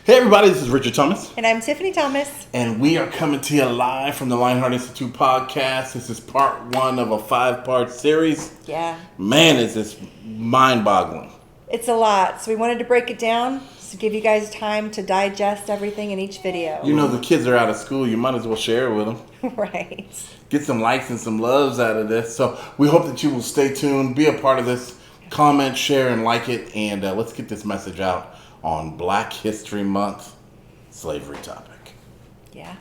Hey everybody, this is Richard Thomas. And I'm Tiffany Thomas. And we are coming to you live from the Lionheart Institute podcast. This is part one of a 5-part series. Yeah. Man, is this mind-boggling. It's a lot. So we wanted to break it down to give you guys time to digest everything in each video. You know, the kids are out of school. You might as well share it with them. Right. Get some likes and some loves out of this. So we hope that you will stay tuned, be a part of this, comment, share, and like it. And let's get this message out on Black History Month, slavery topic. Yeah.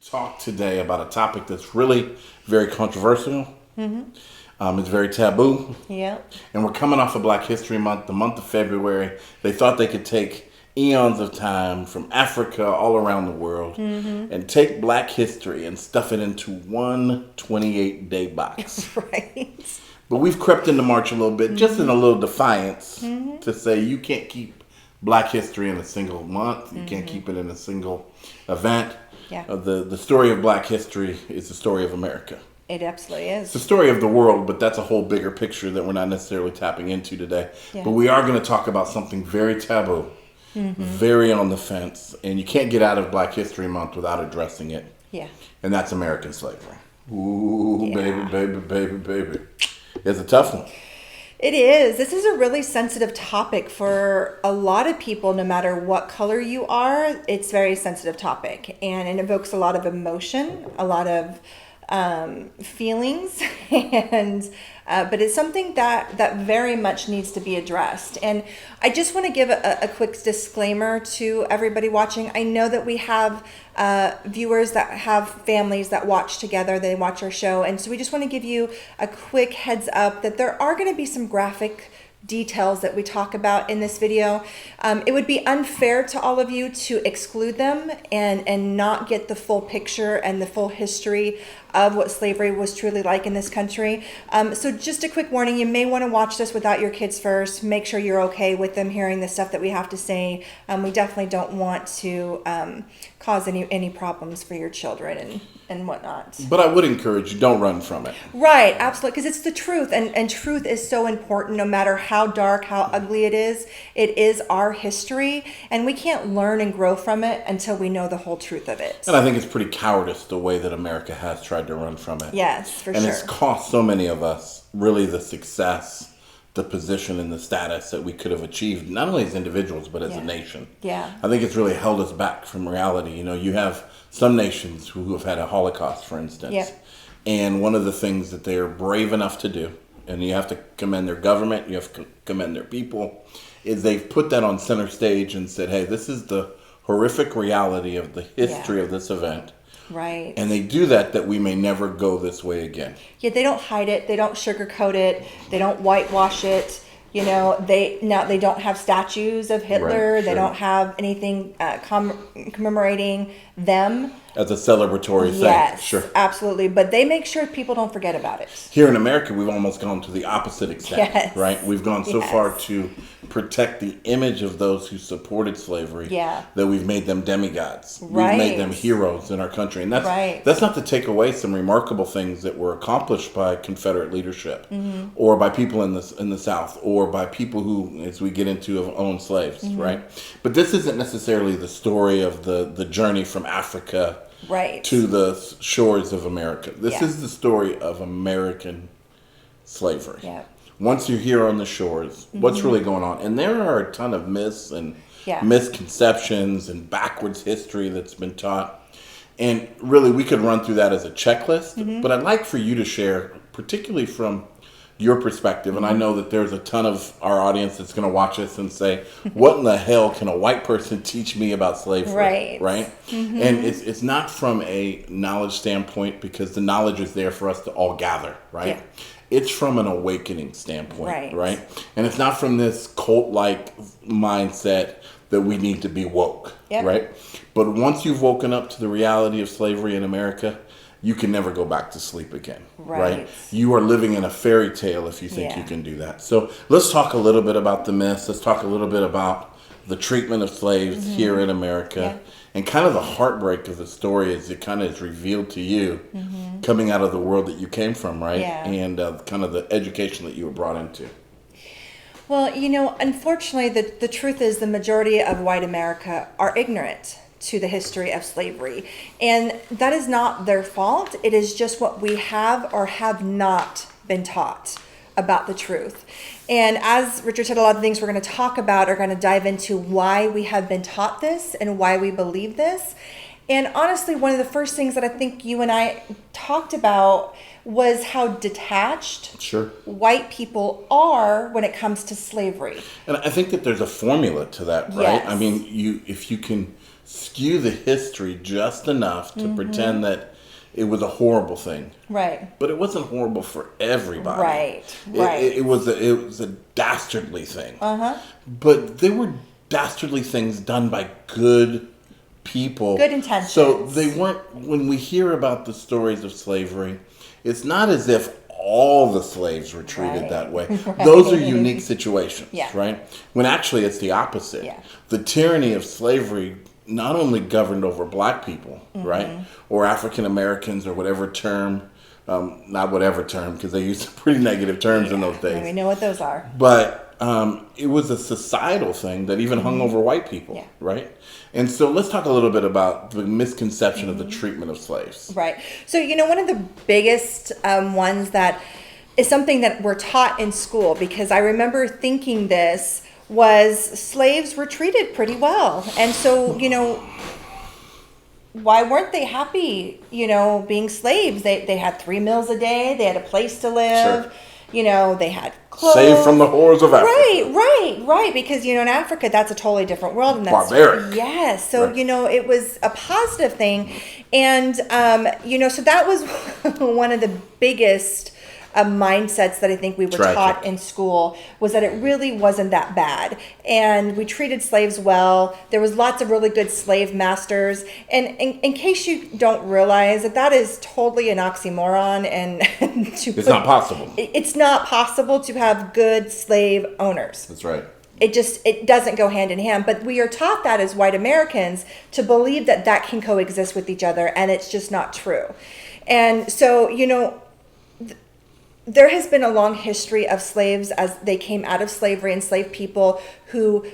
Talk today about a topic that's really very controversial. It's very taboo. Yep. And we're coming off of Black History Month, the month of February. They thought they could take eons of time from Africa all around the world and take Black history and stuff it into one 28-day box. Right. But we've crept into March a little bit, just in a little defiance, to say you can't keep Black history in a single month. You can't keep it in a single event. Yeah. The story of Black history is the story of America. It absolutely It's is. the story of the world, but that's a whole bigger picture that we're not necessarily tapping into today. Yeah. But we are going to talk about something very taboo, very on the fence, and you can't get out of Black History Month without addressing it. Yeah. And that's American slavery. Ooh, Yeah. baby. It's a tough one. It is. This is a really sensitive topic for a lot of people, no matter what color you are. It's a very sensitive topic, and it evokes a lot of emotion, a lot of feelings, and but it's something that very much needs to be addressed. And I just want to give a quick disclaimer to everybody watching. I know that we have viewers that have families that watch together, they watch our show, and so we just want to give you a quick heads up that there are going to be some graphic details that we talk about in this video. It would be unfair to all of you to exclude them and not get the full picture and the full history of what slavery was truly like in this country. So just a quick warning, you may want to watch this without your kids first. Make sure you're okay with them hearing the stuff that we have to say. We definitely don't want to cause any problems for your children and whatnot. But I would encourage you, don't run from it. Right, absolutely, because it's the truth, and truth is so important no matter how dark, how ugly it is our history, and we can't learn and grow from it until we know the whole truth of it. And I think it's pretty cowardice the way that America has tried to run from it. Yes, for and sure. it's cost so many of us really the success, the position, and the status that we could have achieved, not only as individuals, but as a nation. Yeah. I think it's really held us back from reality. You know, you have some nations who have had a Holocaust, for instance. Yeah. And one of the things that they're brave enough to do, and you have to commend their government, you have to commend their people, is they've put that on center stage and said, hey, this is the horrific reality of the history of this event. Right. And they do that we may never go this way again. Yeah, they don't hide it. They don't sugarcoat it. They don't whitewash it. You know, they don't have statues of Hitler. Right, They sure. don't have anything commemorating them. As a celebratory thing. Yes, Sure. absolutely. But they make sure people don't forget about it. Here in America, we've almost gone to the opposite extent, Yes. right? We've gone so Yes. far to protect the image of those who supported slavery that we've made them demigods. Right. We've made them heroes in our country. And Right. that's not to take away some remarkable things that were accomplished by Confederate leadership or by people in the South or by people who, as we get into, have owned slaves, right? But this isn't necessarily the story of the journey from Africa to the shores of America. This is the story of American slavery. Yeah. Once you're here on the shores, what's really going on? And there are a ton of myths and misconceptions and backwards history that's been taught. And really, we could run through that as a checklist. But I'd like for you to share, particularly from your perspective, and I know that there's a ton of our audience that's going to watch us and say, what in the hell can a white person teach me about slavery? Right? And it's not from a knowledge standpoint, because the knowledge is there for us to all gather, right? Yeah. It's from an awakening standpoint, Right. right? And it's not from this cult-like mindset that we need to be woke, right? But once you've woken up to the reality of slavery in America, you can never go back to sleep again, right? You are living in a fairy tale if you think you can do that. So let's talk a little bit about the myths. Let's talk a little bit about the treatment of slaves here in America and kind of the heartbreak of the story as it kind of is revealed to you coming out of the world that you came from, right? And kind of the education that you were brought into. Well, unfortunately, the truth is the majority of white America are ignorant to the history of slavery. And that is not their fault. It is just what we have or have not been taught about the truth. And as Richard said, a lot of things we're going to talk about are going to dive into why we have been taught this and why we believe this. And honestly, one of the first things that I think you and I talked about was how detached white people are when it comes to slavery. And I think that there's a formula to that, right? Yes. I mean, if you can skew the history just enough to pretend that it was a horrible thing, right? But it wasn't horrible for everybody, right? It was a dastardly thing, but they were dastardly things done by good people, good intentions. So they weren't. When we hear about the stories of slavery, it's not as if all the slaves were treated that way. Those are unique situations, right? When actually it's the opposite. The tyranny of slavery not only governed over black people, right? Or African Americans or whatever term, not whatever term, because they used pretty negative terms in those days. And we know what those are. But it was a societal thing that even hung over white people, right? And so let's talk a little bit about the misconception of the treatment of slaves. Right. So, one of the biggest ones that is something that we're taught in school, because I remember thinking this, was slaves were treated pretty well. And so, why weren't they happy, being slaves? They had 3 meals a day. They had a place to live. They had clothes. Saved from the horrors of Africa. Right. Because, in Africa, that's a totally different world. And that's barbaric. Yes. So, it was a positive thing. And, so that was one of the biggest mindsets that I think we were taught in school, was that it really wasn't that bad. And we treated slaves well. There was lots of really good slave masters. And in case you don't realize that is totally an oxymoron, and it's not possible. It's not possible to have good slave owners. That's right. It doesn't go hand in hand. But we are taught that as white Americans to believe that can coexist with each other, and it's just not true. And so, there has been a long history of slaves as they came out of slavery, enslaved people who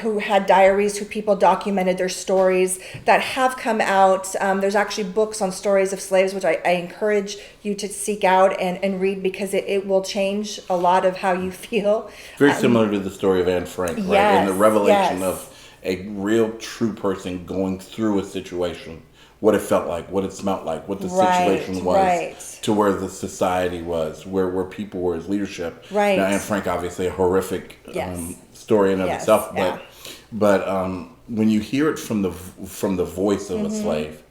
who had diaries, who people documented their stories that have come out. There's actually books on stories of slaves, which I encourage you to seek out and read, because it will change a lot of how you feel. Very similar to the story of Anne Frank, right? And the revelation of a real, true person going through a situation. What it felt like, what it smelled like, what the situation was, to where the society was, where people were as leadership. Right. Now, Anne Frank, obviously a horrific story in and of itself, but when you hear it from the voice of a slave,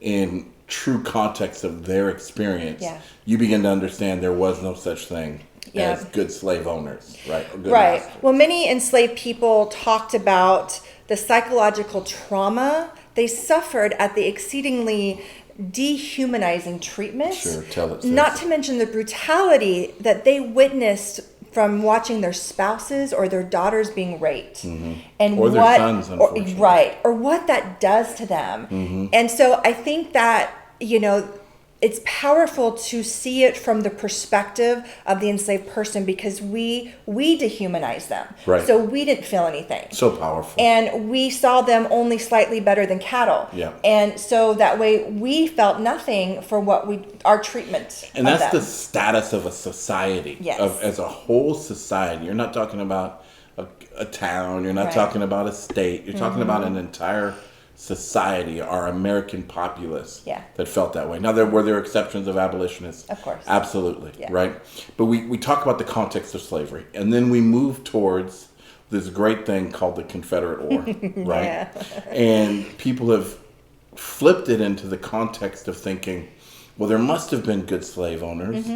in true context of their experience, you begin to understand there was no such thing as good slave owners, right? Or good masters. Well, many enslaved people talked about the psychological trauma they suffered at the exceedingly dehumanizing treatment. Sure, tell it. Not to mention the brutality that they witnessed from watching their spouses or their daughters being raped, and or their sons, unfortunately. Or what that does to them. And so I think that it's powerful to see it from the perspective of the enslaved person, because we dehumanized them. Right. So we didn't feel anything. So powerful. And we saw them only slightly better than cattle. Yeah. And so that way we felt nothing for our treatment. And that's the status of a society. Yes. As a whole society. You're not talking about a town. You're not talking about a state. You're talking about an entire society, our American populace, that felt that way. Now, were there exceptions of abolitionists? Of course. Absolutely, right? But we talk about the context of slavery, and then we move towards this great thing called the Confederate War, right? And people have flipped it into the context of thinking, well, there must have been good slave owners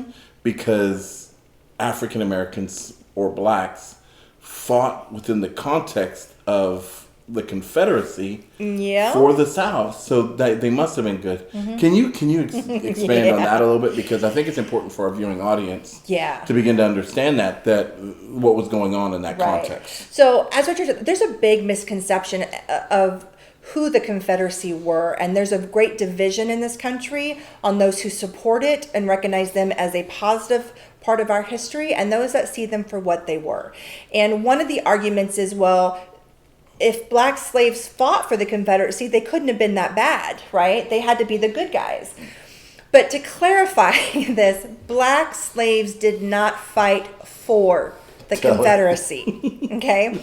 because African Americans or blacks fought within the context of the Confederacy for the South, so they must have been good. Can you expand on that a little bit, because I think it's important for our viewing audience to begin to understand that what was going on in that context. So, as Richard said, there's a big misconception of who the Confederacy were, and there's a great division in this country on those who support it and recognize them as a positive part of our history and those that see them for what they were. And one of the arguments is, well, if black slaves fought for the Confederacy, they couldn't have been that bad, right? They had to be the good guys. But to clarify this, black slaves did not fight for the Confederacy, okay?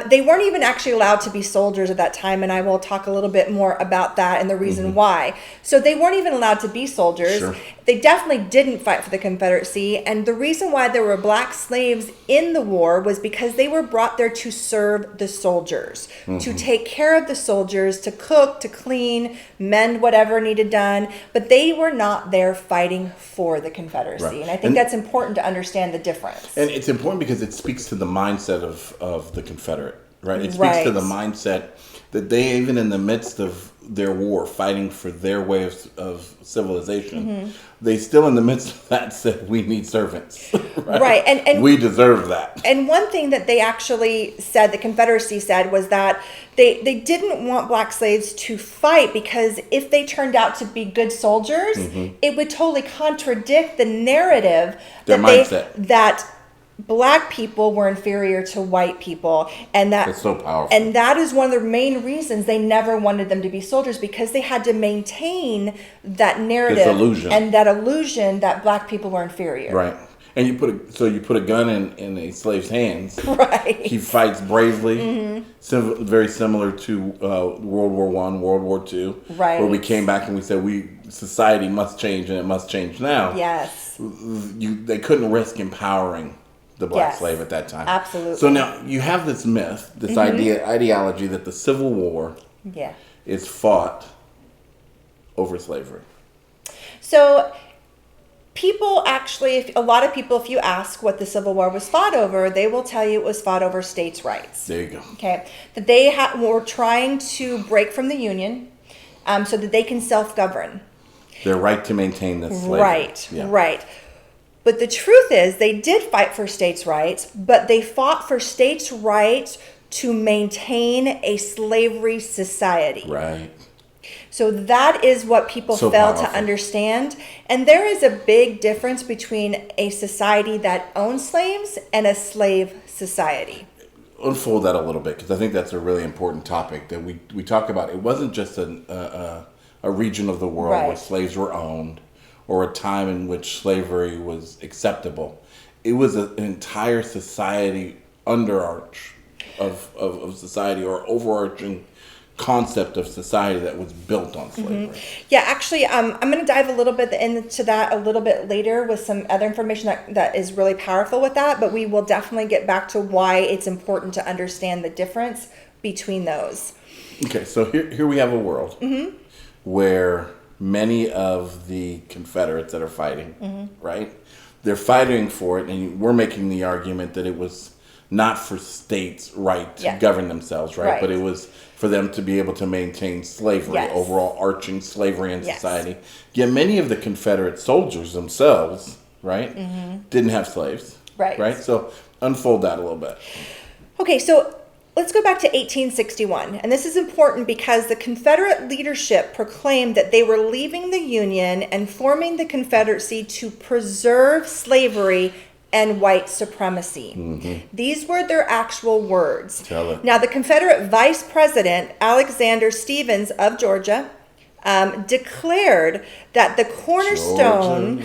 They weren't even actually allowed to be soldiers at that time, and I will talk a little bit more about that and the reason why. So they weren't even allowed to be soldiers. Sure. They definitely didn't fight for the Confederacy, and the reason why there were black slaves in the war was because they were brought there to serve the soldiers, to take care of the soldiers, to cook, to clean, mend whatever needed done, but they were not there fighting for the Confederacy. Right. And I think that's important to understand the difference. And it's important because it speaks to the mindset of the Confederate, right? It speaks to the mindset that they, even in the midst of their war, fighting for their way of civilization, they still in the midst of that said, we need servants. Right. And we deserve that. And one thing that they actually said, the Confederacy said, was that they didn't want black slaves to fight because if they turned out to be good soldiers, it would totally contradict the narrative that black people were inferior to white people, and that's so powerful. And that is one of the main reasons they never wanted them to be soldiers, because they had to maintain that narrative, this illusion. And that illusion that black people were inferior. Right. And you put a gun in a slave's hands. Right. He fights bravely, very similar to World War I, World War II, right. Where we came back and we said society must change, and it must change now. Yes. They couldn't risk empowering the black slave at that time. Absolutely. So now you have this myth, this ideology that the Civil War is fought over slavery. So people actually, a lot of people, if you ask what the Civil War was fought over, they will tell you it was fought over states' rights. There you go. Okay. That they were trying to break from the Union so that they can self-govern. Their right to maintain this slavery. Right, right. But the truth is, they did fight for states' rights, but they fought for states' rights to maintain a slavery society. Right. So that is what people fail to understand. And there is a big difference between a society that owns slaves and a slave society. Unfold that a little bit, because I think that's a really important topic that we talk about. It wasn't just a region of the world where slaves were owned, or a time in which slavery was acceptable. It was an entire society underarch of society, or overarching concept of society that was built on slavery. Yeah, actually, I'm going to dive a little bit into that a little bit later with some other information that is really powerful with that, but we will definitely get back to why it's important to understand the difference between those. Okay, so here we have a world where many of the Confederates that are fighting, right? They're fighting for it, and we're making the argument that it was not for states' right to govern themselves, right? But it was for them to be able to maintain slavery, overall arching slavery in society. Yet many of the Confederate soldiers themselves, right, didn't have slaves, right? So unfold that a little bit. Okay, so let's go back to 1861. And this is important because the Confederate leadership proclaimed that they were leaving the Union and forming the Confederacy to preserve slavery and white supremacy. These were their actual words. Tell it. Now, the Confederate Vice President, Alexander Stephens of Georgia, declared that the cornerstone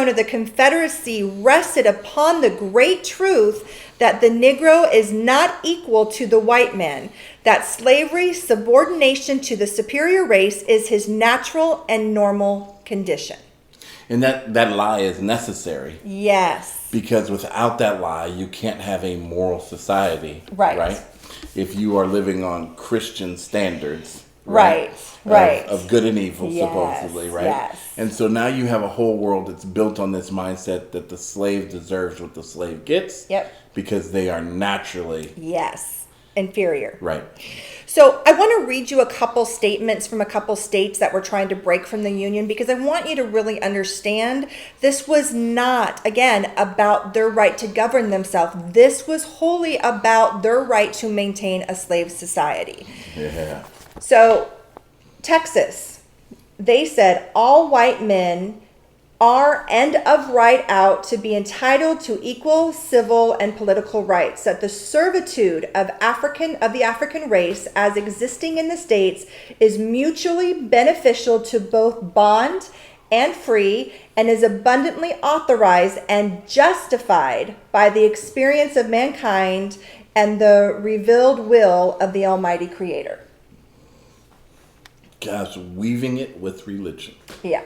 of the Confederacy rested upon the great truth that the Negro is not equal to the white man, that slavery, subordination to the superior race, is his natural and normal condition. And that lie is necessary. Yes. Because without that lie, you can't have a moral society. Right. If you are living on Christian standards. Right. Of good and evil, supposedly, right? Yes. And so now you have a whole world that's built on this mindset that the slave deserves what the slave gets. Yep. Because they are naturally. Yes. Inferior. Right. So I want to read you a couple statements from a couple states that were trying to break from the Union, because I want you to really understand this was not, again, about their right to govern themselves. This was wholly about their right to maintain a slave society. Yeah. So Texas, they said all white men are and of right out to be entitled to equal civil and political rights, that the servitude of the African race as existing in the states is mutually beneficial to both bond and free, and is abundantly authorized and justified by the experience of mankind and the revealed will of the Almighty Creator. God's weaving it with religion. Yeah.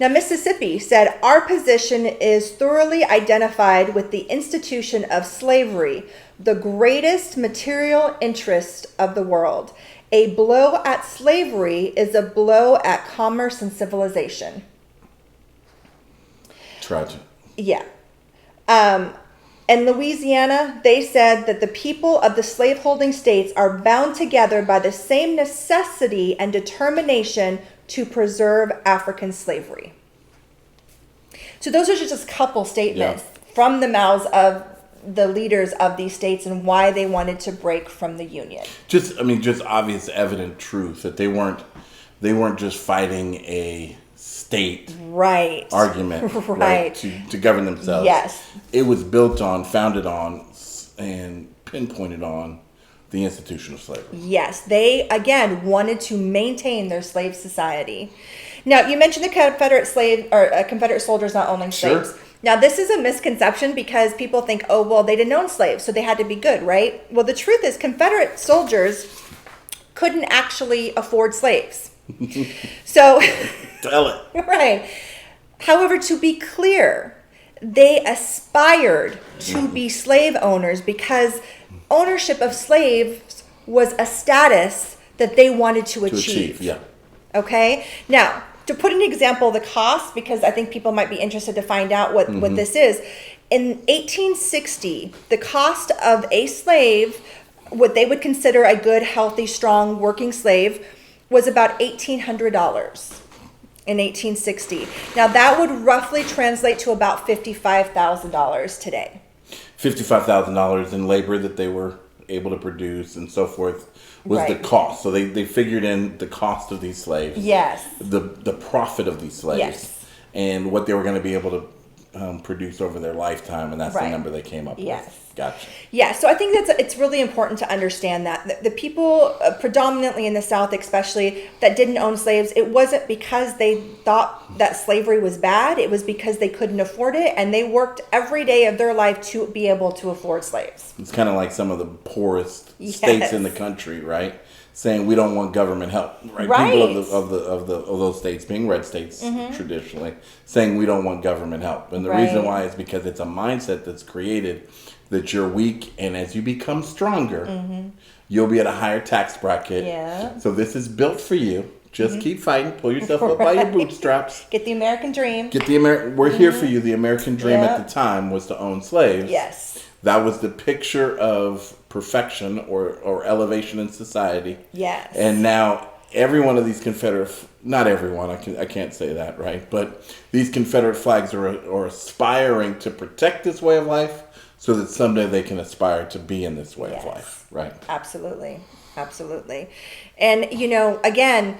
Now, Mississippi said, our position is thoroughly identified with the institution of slavery, the greatest material interest of the world. A blow at slavery is a blow at commerce and civilization. Tragic. Yeah. In Louisiana, they said that the people of the slaveholding states are bound together by the same necessity and determination to preserve African slavery. So those are just a couple statements from the mouths of the leaders of these states and why they wanted to break from the Union. Just obvious, evident truth that they weren't just fighting a state argument right. to govern themselves. Yes. It was built on, founded on, and pinpointed on the institution of slavery. Yes. They, again, wanted to maintain their slave society. Now, you mentioned the Confederate Confederate soldiers not owning slaves. Sure. Now, this is a misconception because people think, oh, well, they didn't own slaves, so they had to be good, right? Well, the truth is Confederate soldiers couldn't actually afford slaves. So, tell it. Right. However, to be clear, they aspired to be slave owners because ownership of slaves was a status that they wanted to achieve. Yeah. Okay? Now, to put an example of the cost, because I think people might be interested to find out what this is. In 1860, the cost of a slave, what they would consider a good, healthy, strong, working slave, was about $1,800 in 1860. Now, that would roughly translate to about $55,000 today. $55,000 in labor that they were able to produce and so forth was the cost. So they figured in the cost of these slaves. Yes. The profit of these slaves. Yes. And what they were going to be able to produce over their lifetime, and that's the number they came up with. Gotcha. Yeah, so I think it's really important to understand that the people predominantly in the South especially that didn't own slaves, it wasn't because they thought that slavery was bad, it was because they couldn't afford it, and they worked every day of their life to be able to afford slaves. It's kind of like some of the poorest states in the country, right? Saying we don't want government help, right? People of those states, being red states traditionally, saying we don't want government help, and the reason why is because it's a mindset that's created that you're weak, and as you become stronger, you'll be at a higher tax bracket. Yeah. So this is built for you. Just keep fighting. Pull yourself up by your bootstraps. Get the American dream. We're here for you. The American dream at the time was to own slaves. Yes. That was the picture of perfection or elevation in society. Yes. And now every one of these Confederate, not everyone, I can't say that, right? But these Confederate flags are aspiring to protect this way of life so that someday they can aspire to be in this way of life, right? Absolutely. Absolutely. And, again,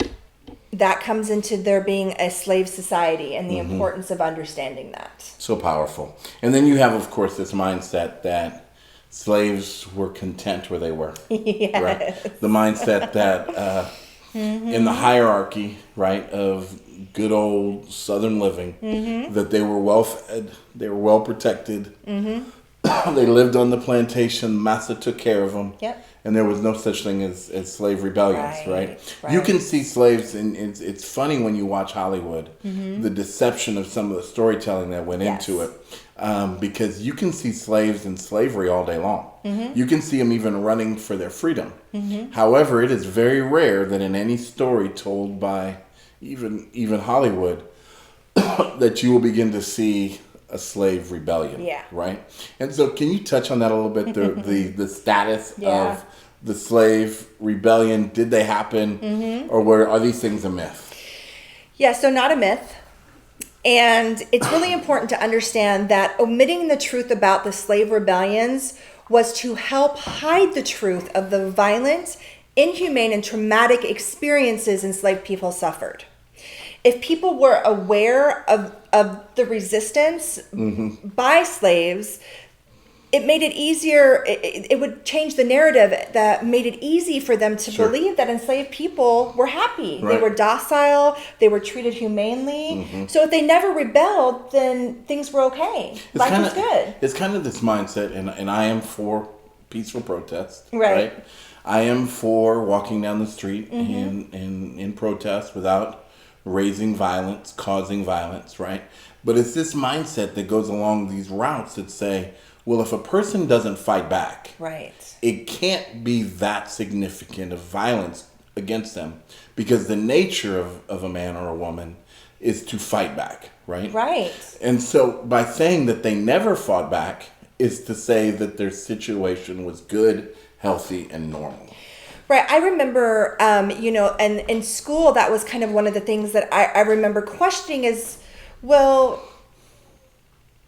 that comes into there being a slave society and the importance of understanding that. So powerful. And then you have, of course, this mindset that slaves were content where they were. Yes. Right? The mindset that in the hierarchy, right, of good old Southern living, that they were well fed, they were well protected. They lived on the plantation. Massa took care of them. Yep. And there was no such thing as slave rebellions, right? You can see slaves, and it's funny when you watch Hollywood, the deception of some of the storytelling that went into it. Because you can see slaves in slavery all day long. You can see them even running for their freedom. However, it is very rare that in any story told by even Hollywood that you will begin to see a slave rebellion. Yeah. Right? And so can you touch on that a little bit, the status of the slave rebellion? Did they happen? Or are these things a myth? Yeah, so not a myth. And it's really important to understand that omitting the truth about the slave rebellions was to help hide the truth of the violent, inhumane, and traumatic experiences enslaved people suffered. if people were aware of the resistance by slaves, it made it easier. It would change the narrative that made it easy for them to believe that enslaved people were happy. Right. They were docile. They were treated humanely. So if they never rebelled, then things were okay. Life was good. It's kind of this mindset, and I am for peaceful protest. Right. I am for walking down the street in protest without raising violence, causing violence, right? But it's this mindset that goes along these routes that say, well, if a person doesn't fight back, right, it can't be that significant of violence against them, because the nature of a man or a woman is to fight back, right? Right. And so by saying that they never fought back is to say that their situation was good, healthy, and normal. Right. I remember, and in school, that was kind of one of the things that I remember questioning is, well,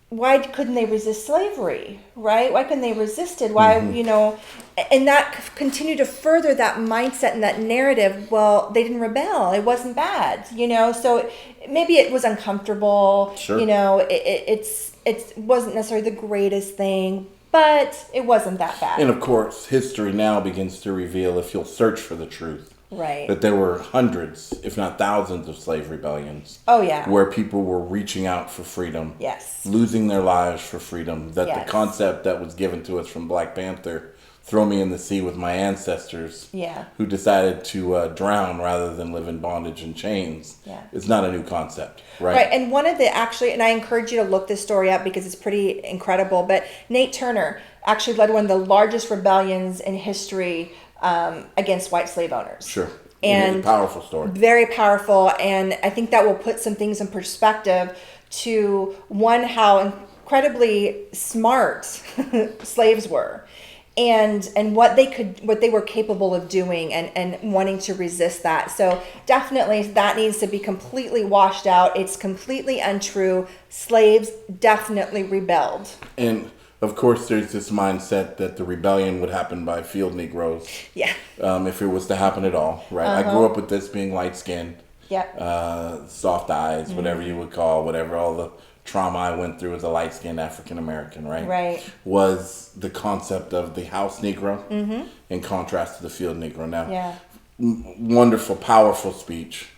why couldn't they resist slavery, right? Why couldn't they resist it? Why, and that continued to further that mindset and that narrative. Well, they didn't rebel. It wasn't bad, so maybe it was uncomfortable. Sure. It wasn't necessarily the greatest thing, but it wasn't that bad. And of course, history now begins to reveal, if you'll search for the truth, right, that there were hundreds, if not thousands, of slave rebellions. Oh, yeah. Where people were reaching out for freedom. Yes. Losing their lives for freedom. That the concept that was given to us from Black Panther, throw me in the sea with my ancestors, who decided to drown rather than live in bondage and chains, is not a new concept, right? Right, and one of the and I encourage you to look this story up because it's pretty incredible, but Nate Turner actually led one of the largest rebellions in history against white slave owners. Sure. And a powerful story. Very powerful, and I think that will put some things in perspective to, one, how incredibly smart slaves were, and what they were capable of doing, and wanting to resist that. So definitely that needs to be completely washed out. It's completely untrue. Slaves definitely rebelled. And of course, there's this mindset that the rebellion would happen by field Negroes. Yeah. If it was to happen at all, right? I grew up with this being light-skinned. Yeah. Soft eyes, whatever you would call, whatever all the trauma I went through as a light-skinned African-American, right? Right. Was the concept of the house Negro in contrast to the field Negro. Now, wonderful, powerful speech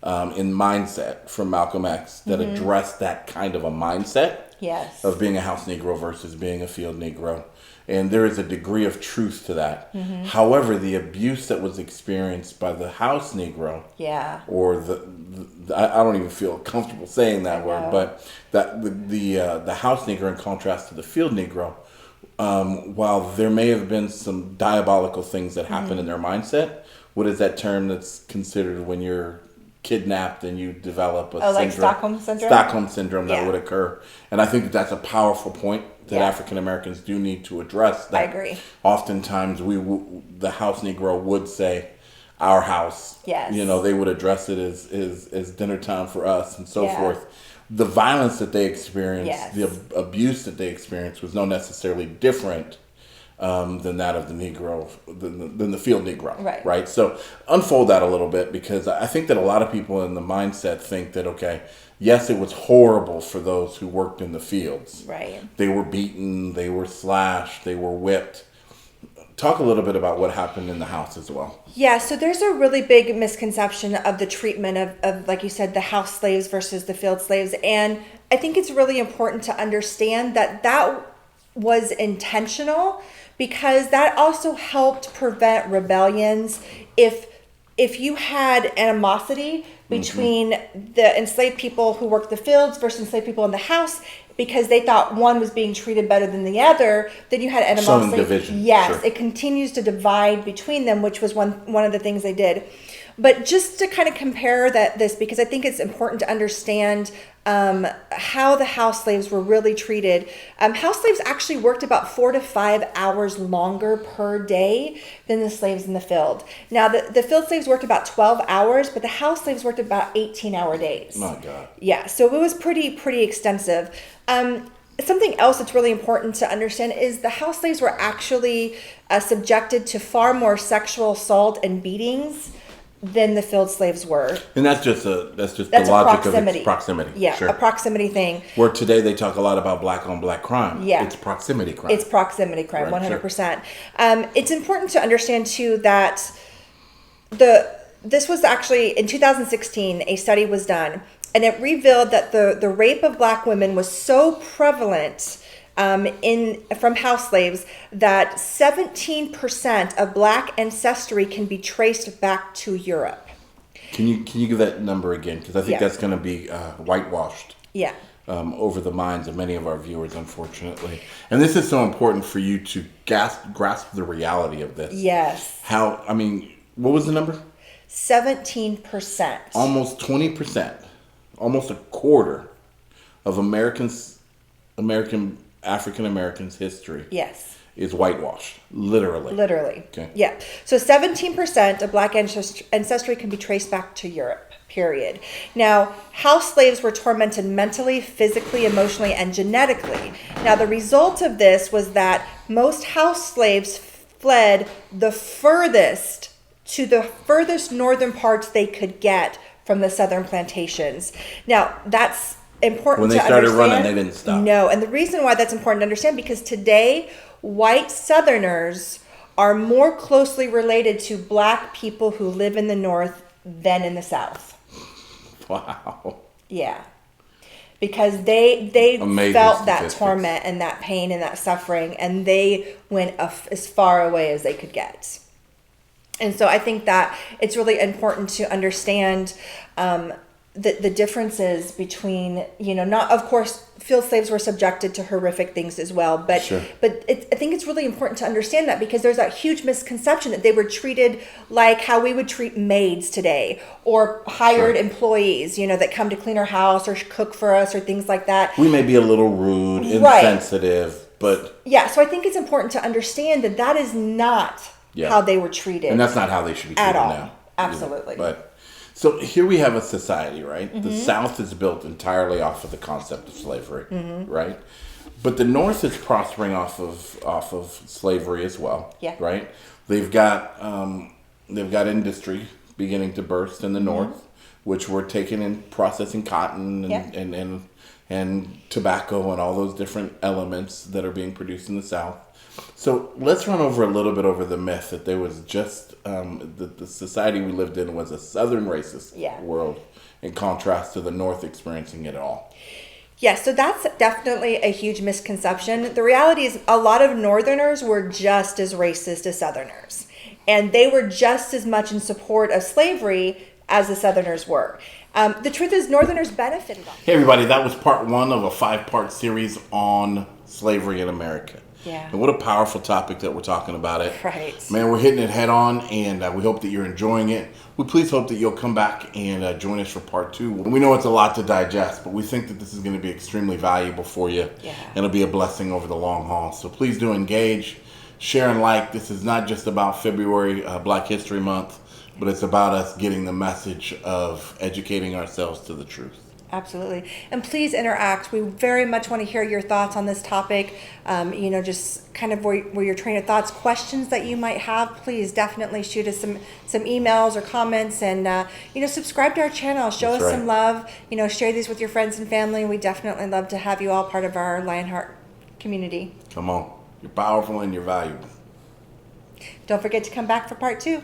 in Mindset from Malcolm X that addressed that kind of a mindset. Yes. Of being a house Negro versus being a field Negro. And there is a degree of truth to that. However, the abuse that was experienced by the house Negro, or I don't even feel comfortable saying that word, but that the house Negro in contrast to the field Negro, while there may have been some diabolical things that happened in their mindset, what is that term that's considered when you're kidnapped and you develop a syndrome, like Stockholm syndrome? Stockholm syndrome that would occur. And I think that's a powerful point that African Americans do need to address. That I agree. Oftentimes the house Negro would say, our house. Yes. They would address it as dinner time for us and so forth. The violence that they experienced, the abuse that they experienced was no necessarily different than that of the Negro, than the field Negro, right? So unfold that a little bit, because I think that a lot of people in the mindset think that, okay, yes, it was horrible for those who worked in the fields. Right. They were beaten, they were slashed, they were whipped. Talk a little bit about what happened in the house as well. Yeah, so there's a really big misconception of the treatment of, like you said, the house slaves versus the field slaves. And I think it's really important to understand that was intentional, because that also helped prevent rebellions. If you had animosity between the enslaved people who worked the fields versus enslaved people in the house, because they thought one was being treated better than the other, then you had animosity. Some division. Yes, Sure. It continues to divide between them, which was one of the things they did. But just to kind of compare this, because I think it's important to understand how the house slaves were really treated. House slaves actually worked about 4 to 5 hours longer per day than the slaves in the field. Now, the field slaves worked about 12 hours, but the house slaves worked about 18-hour days. My God. Yeah, so it was pretty extensive. Something else that's really important to understand is the house slaves were actually subjected to far more sexual assault and beatings than the field slaves were. And that's just the logic proximity. of its proximity. Yeah, sure. A proximity thing. Where today they talk a lot about black on black crime. Yeah. It's proximity crime. It's proximity crime, Right, 100%. It's important to understand too that this was actually in 2016, a study was done, and it revealed that the rape of black women was so prevalent from house slaves that 17% of black ancestry can be traced back to Europe. Can you give that number again? Because I think that's going to be whitewashed. Yeah. Over the minds of many of our viewers, unfortunately. And this is so important for you to grasp the reality of this. Yes. What was the number? 17%. Almost 20%, almost a quarter of African Americans' history. Yes. Is whitewashed, literally. Literally. Okay. Yeah. So 17% of black ancestry can be traced back to Europe, period. Now, house slaves were tormented mentally, physically, emotionally, and genetically. Now, the result of this was that most house slaves fled the furthest northern parts they could get from the southern plantations. Now, that's important to understand. When they started running, they didn't stop. No, and the reason why that's important to understand, because today, white Southerners are more closely related to black people who live in the North than in the South. Wow. Yeah. Because they Amazing felt that statistics. torment and that pain and that suffering, and they went as far away as they could get. And so I think that it's really important to understand the differences between, not, of course, field slaves were subjected to horrific things as well. But Sure. I think it's really important to understand that, because there's that huge misconception that they were treated like how we would treat maids today, or hired employees, that come to clean our house or cook for us or things like that. We may be a little rude, Right. insensitive, but... Yeah, so I think it's important to understand that that is not how they were treated. And that's not how they should be treated at all. now. Absolutely. But so here we have a society, right? Mm-hmm. The South is built entirely off of the concept of slavery, right? But the North is prospering off of slavery as well, right? They've got industry beginning to burst in the North, which were taking in processing cotton and tobacco and all those different elements that are being produced in the South. So let's run over a little bit over the myth that there was just the society we lived in was a Southern racist world, in contrast to the North experiencing it all. Yeah, so that's definitely a huge misconception. The reality is a lot of Northerners were just as racist as Southerners, and they were just as much in support of slavery as the Southerners were. The truth is, Northerners benefited on it. Hey everybody, that was part 1 of a 5-part series on slavery in America. Yeah. And what a powerful topic that we're talking about it. Right. Man, we're hitting it head on, and we hope that you're enjoying it. We please hope that you'll come back and join us for part 2. We know it's a lot to digest, but we think that this is going to be extremely valuable for you. Yeah. And it'll be a blessing over the long haul. So please do engage, share, and like. This is not just about February Black History Month, but it's about us getting the message of educating ourselves to the truth. Absolutely. And please interact. We very much want to hear your thoughts on this topic. Just kind of where your train of thoughts, questions that you might have, please definitely shoot us some emails or comments, and, subscribe to our channel, show us some love, share these with your friends and family. We definitely love to have you all part of our Lionheart community. Come on. You're powerful and you're valuable. Don't forget to come back for part 2.